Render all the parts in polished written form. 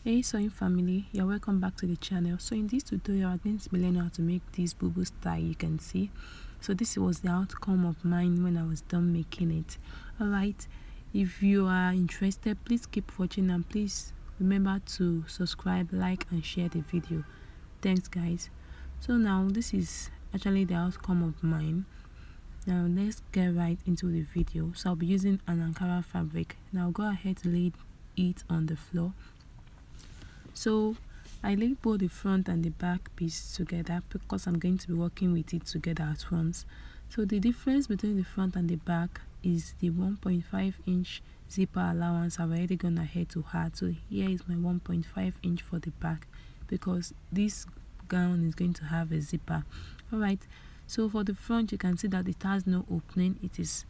Hey sewing family, you're welcome back to the channel. So in this tutorial I'm going to be learning how to make this bubu style. You can see, so this was the outcome of mine when I was done making it. Alright, if you are interested, please keep watching and please remember to subscribe, like and share the video. Thanks guys. So now this is actually the outcome of mine. Now let's get right into the video. So I'll be using an Ankara fabric. Now go ahead to lay it on the floor. So I laid both the front and the back piece together because I'm going to be working with it together at once. So the difference between the front and the back is the 1.5 inch zipper allowance. I've already gone ahead to add. So here is my 1.5 inch for the back because this gown is going to have a zipper. Alright, so for the front you can see that it has no opening. It is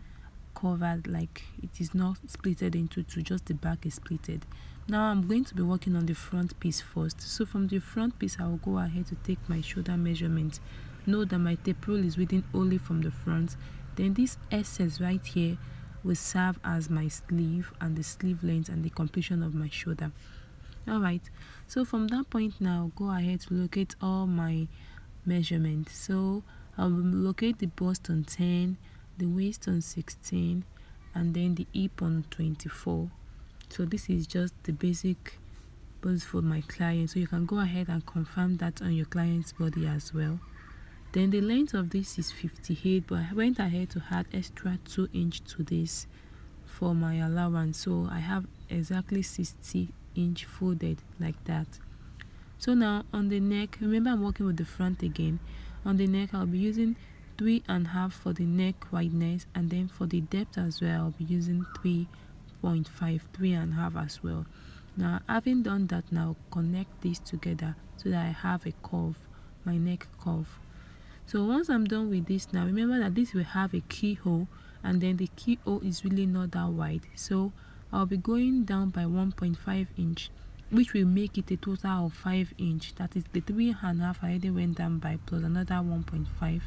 covered, like it is not splitted into two, just the back is splitted. Now I'm going to be working on the front piece first. So from the front piece I will go ahead to take my shoulder measurement. Note that my tape rule is reading only from the front. Then this excess right here will serve as my sleeve and the sleeve length and the completion of my shoulder. Alright, so from that point now go ahead to locate all my measurements. So I'll locate the bust on 10, the waist on 16, and then the hip on 24. So this is just the basic bust for my client, so you can go ahead and confirm that on your client's body as well. Then the length of this is 58, but I went ahead to add extra 2 inch to this for my allowance, so I have exactly 60 inch folded like that. So now on the neck, remember I'm working with the front again. On the neck I'll be using 3.5 for the neck wideness, and then for the depth as well I'll be using 3.5, 3.5 as well. Now having done that, now connect this together so that I have a curve, my neck curve. So once I'm done with this, now remember that this will have a keyhole, and then the keyhole is really not that wide, so I'll be going down by 1.5 inch, which will make it a total of 5 inch. That is the 3.5 I already went down by plus another 1.5,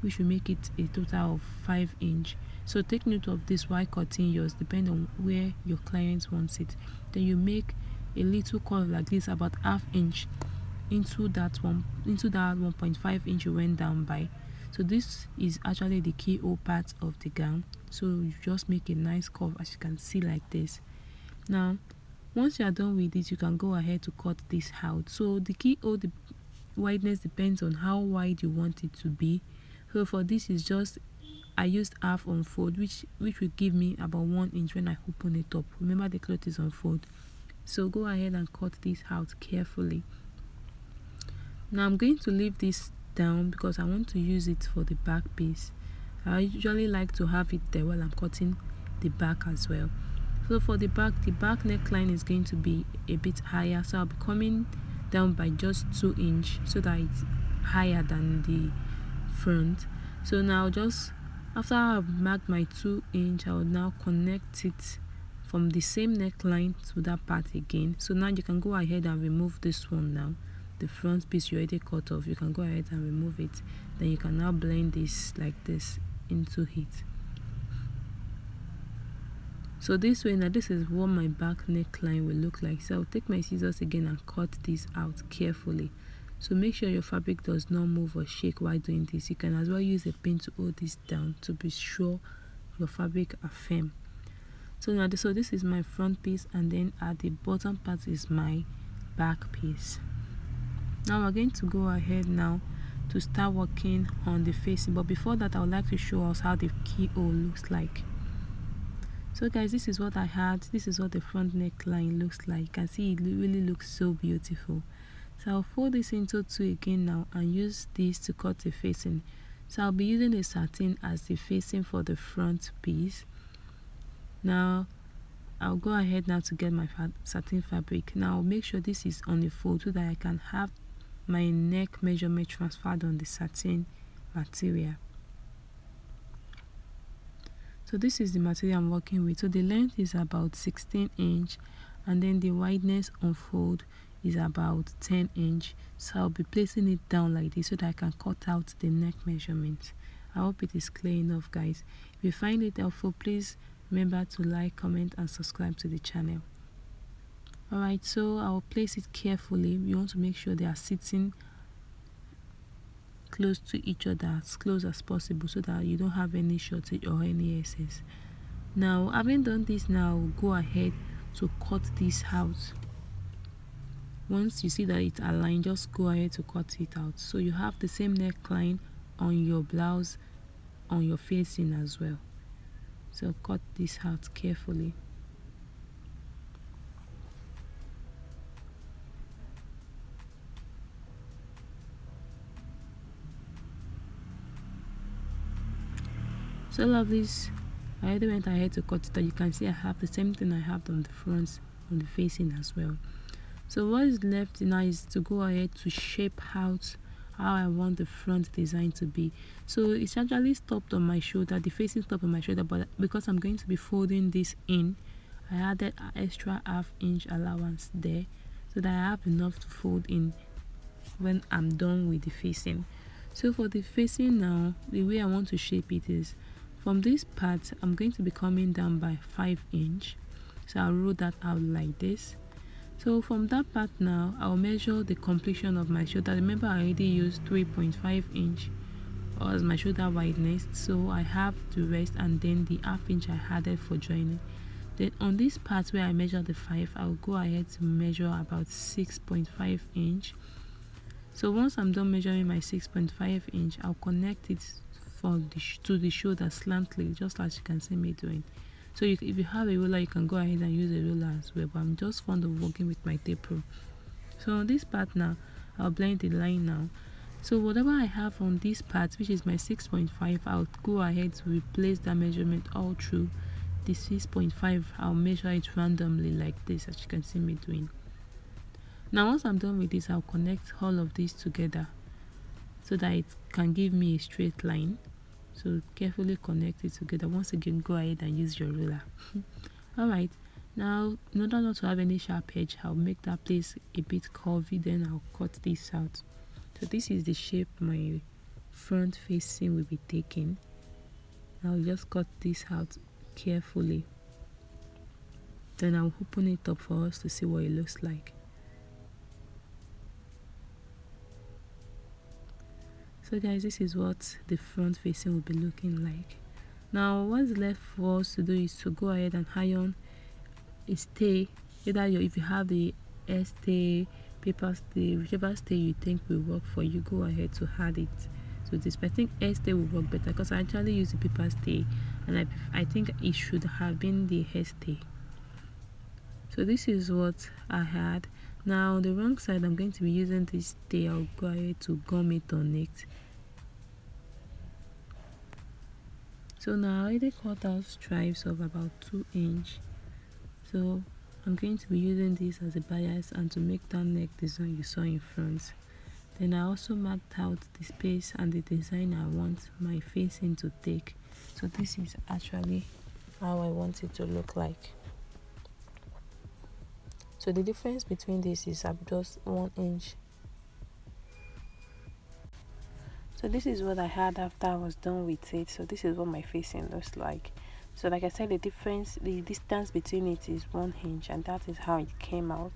which will make it a total of 5 inch. So take note of this while cutting yours, depending on where your client wants it. Then you make a little curve like this, about ½ inch into that 1.5 inch you went down by. So this is actually the keyhole part of the gown, so you just make a nice curve as you can see like this. Now once you are done with it, you can go ahead to cut this out. So the keyhole, the wideness depends on how wide you want it to be. So for this is just, I used half unfold, which will give me about 1 inch when I open it up. Remember the cloth is unfold, so go ahead and cut this out carefully. Now I'm going to leave this down because I want to use it for the back piece. I usually like to have it there while I'm cutting the back as well. So for the back neckline is going to be a bit higher, so I'll be coming down by just 2 inch so that it's higher than the front. So now just after I've marked my 2 inch, I will now connect it from the same neckline to that part again. So now you can go ahead and remove this one. Now the front piece you already cut off, you can go ahead and remove it. Then you can now blend this like this into it. So this way, now this is what my back neckline will look like. So I'll take my scissors again and cut this out carefully. So make sure your fabric does not move or shake while doing this. You can as well use a pin to hold this down to be sure your fabric are firm. So now this is my front piece, and then at the bottom part is my back piece. Now we're going to go ahead now to start working on the facing, but before that I would like to show us how the keyhole looks like. So guys, this is what I had. This is what the front neckline looks like. You can see it really looks so beautiful. So I'll fold this into 2 again now and use this to cut the facing. So I'll be using a satin as the facing for the front piece. Now I'll go ahead now to get my satin fabric. Now make sure this is on the fold so that I can have my neck measurement transferred on the satin material. So this is the material I'm working with. So the length is about 16 inch, and then the wideness on fold is about 10 inch. So I'll be placing it down like this so that I can cut out the neck measurement. I hope it is clear enough guys. If you find it helpful, please remember to like, comment and subscribe to the channel. Alright, so I'll place it carefully. You want to make sure they are sitting close to each other, as close as possible, so that you don't have any shortage or any excess. Now, having done this, now go ahead to cut this out. Once you see that it's aligned, just go ahead to cut it out. So you have the same neckline on your blouse, on your facing as well. So cut this out carefully. So lovelies, I already went ahead to cut it out. You can see I have the same thing I have on the front, on the facing as well. So what is left now is to go ahead to shape out how I want the front design to be. So it's actually stopped on my shoulder, the facing stopped on my shoulder, but because I'm going to be folding this in, I added an extra ½ inch allowance there so that I have enough to fold in when I'm done with the facing. So for the facing now, the way I want to shape it is from this part, I'm going to be coming down by 5 inch. So I'll roll that out like this. So from that part now, I'll measure the completion of my shoulder. Remember, I already used 3.5 inch as my shoulder wideness. So I have the rest and then the ½ inch I added for joining. Then on this part where I measure the 5, I'll go ahead to measure about 6.5 inch. So once I'm done measuring my 6.5 inch, I'll connect it to the shoulder slantly, just as you can see me doing. So if you have a ruler, you can go ahead and use a ruler as well, but I'm just fond of working with my tape rule. So on this part now, I'll blend the line now. So whatever I have on this part, which is my 6.5, I'll go ahead to replace that measurement all through the 6.5. I'll measure it randomly like this, as you can see me doing. Now once I'm done with this, I'll connect all of these together so that it can give me a straight line. So carefully connect it together. Once again, go ahead and use your ruler. Alright, now in order not to have any sharp edge, I'll make that place a bit curvy, then I'll cut this out. So this is the shape my front facing will be taking. I'll just cut this out carefully, then I'll open it up for us to see what it looks like. So guys, this is what the front facing will be looking like. Now what's left for us to do is to go ahead and iron a stay, if you have the air stay, paper stay, whichever stay you think will work for you, go ahead to add it to this. But I think air stay will work better because I actually use the paper stay, and I think it should have been the hair stay. So this is what I had. Now on the wrong side, I'm going to be using this stay. I'll go ahead to gum it on it. So now I already cut out stripes of about 2 inch. So I'm going to be using this as a bias and to make that neck design you saw in front. Then I also marked out the space and the design I want my facing to take. So this is actually how I want it to look like. So the difference between this is just 1 inch. So this is what I had after I was done with it. So this is what my facing looks like. So like I said, the distance between it is 1 inch, and that is how it came out.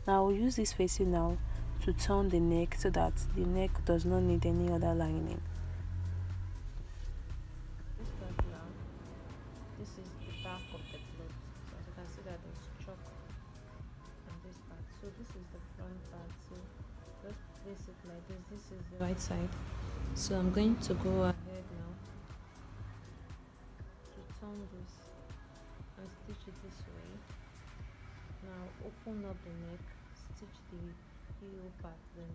Now I'll use this facing now to turn the neck so that the neck does not need any other lining. This is the back of the cloth. So as you can see that there's chalk on this part. So this is the front part. So just place it like this. This is the right side. So I'm going to go ahead now to turn this and stitch it this way. Now open up the neck, stitch the heel part, then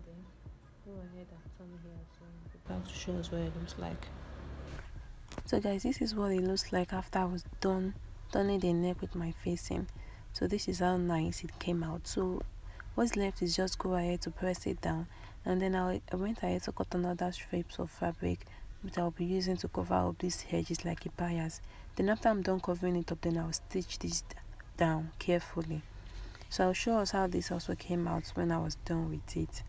go ahead and turn it here as well. Back to show us what it looks like. So guys, this is what it looks like after I was done turning the neck with my facing. So this is how nice it came out. So what's left is just go ahead to press it down, and then I went ahead to cut another strips of fabric which I'll be using to cover up these edges like a bias. Then after I'm done covering it up, then I'll stitch this down carefully. So I'll show us how this also came out when I was done with it.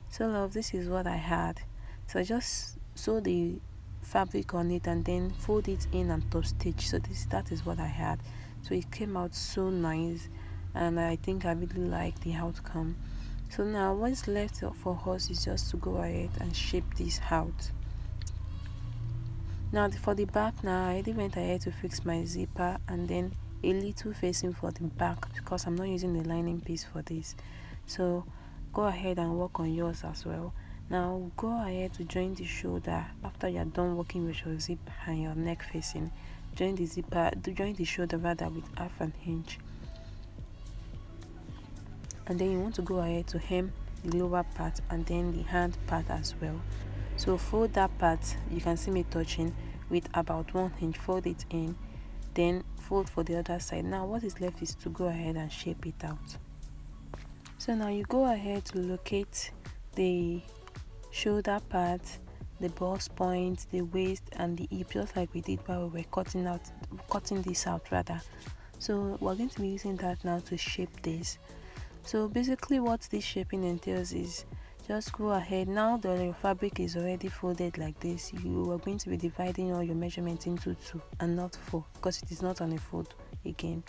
So love, this is what I had. So I just sew the fabric on it and then fold it in and top stitch. So that is what I had. So it came out so nice. and I think I really like the outcome. So now what's left for us is just to go ahead and shape this out. Now for the back, now I already went ahead to fix my zipper and then a little facing for the back because I'm not using the lining piece for this. So go ahead and work on yours as well. Now go ahead to join the shoulder after you're done working with your zip and your neck facing. Join the shoulder rather with half an inch. And then you want to go ahead to hem the lower part and then the hand part as well. So fold that part, you can see me touching with about 1 inch, fold it in, then fold for the other side. Now what is left is to go ahead and shape it out. So now you go ahead to locate the shoulder part, the bust point, the waist and the hip, just like we did while we were cutting this out rather. So we're going to be using that now to shape this. So basically what this shaping entails is just go ahead. Now that your fabric is already folded like this, you are going to be dividing all your measurements into 2 and not 4 because it is not on a fold again.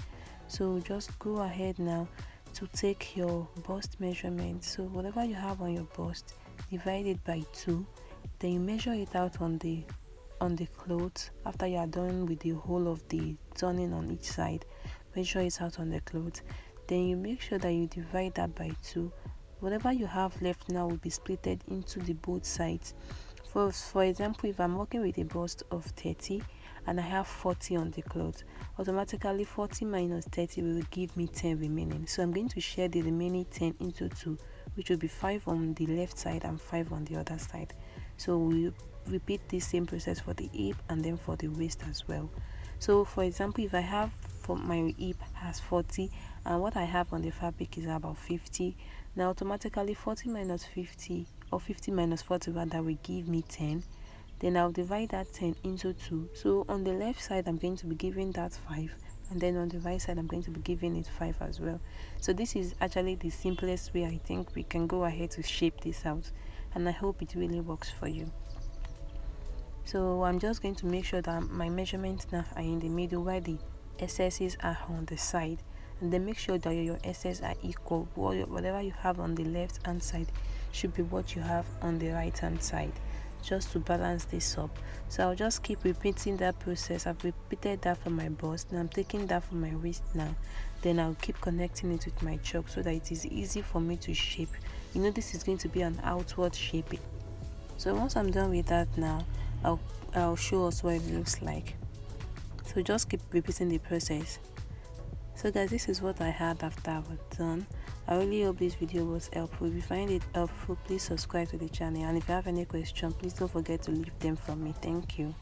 So just go ahead now to take your bust measurement. So whatever you have on your bust, divide it by 2, then you measure it out on the clothes. After you are done with the whole of the turning on each side, measure it out on the clothes, then you make sure that you divide that by 2. Whatever you have left now will be splitted into the both sides. For example, if I'm working with a bust of 30 and I have 40 on the cloth, automatically 40 minus 30 will give me 10 remaining. So I'm going to share the remaining 10 into 2, which will be 5 on the left side and 5 on the other side. So we repeat this same process for the hip and then for the waist as well. So for example, if I have for my hip has 40 and what I have on the fabric is about 50, now automatically 40 minus 50 or 50 minus 40 rather will give me 10. Then I'll divide that 10 into 2. So on the left side I'm going to be giving that 5 and then on the right side I'm going to be giving it 5 as well. So this is actually the simplest way I think we can go ahead to shape this out, and I hope it really works for you. So I'm just going to make sure that my measurements now are in the middle while the excesses are on the side, and then make sure that your excesses are equal. Whatever you have on the left hand side should be what you have on the right hand side, just to balance this up. So I'll just keep repeating that process. I've repeated that for my bust, and I'm taking that for my waist now. Then I'll keep connecting it with my chalk so that it is easy for me to shape. You know, this is going to be an outward shaping. So once I'm done with that now, I'll show us what it looks like. So just keep repeating the process. So guys, this is what I had after I was done. I really hope this video was helpful. If you find it helpful, please subscribe to the channel, and if you have any questions, please don't forget to leave them for me. Thank you.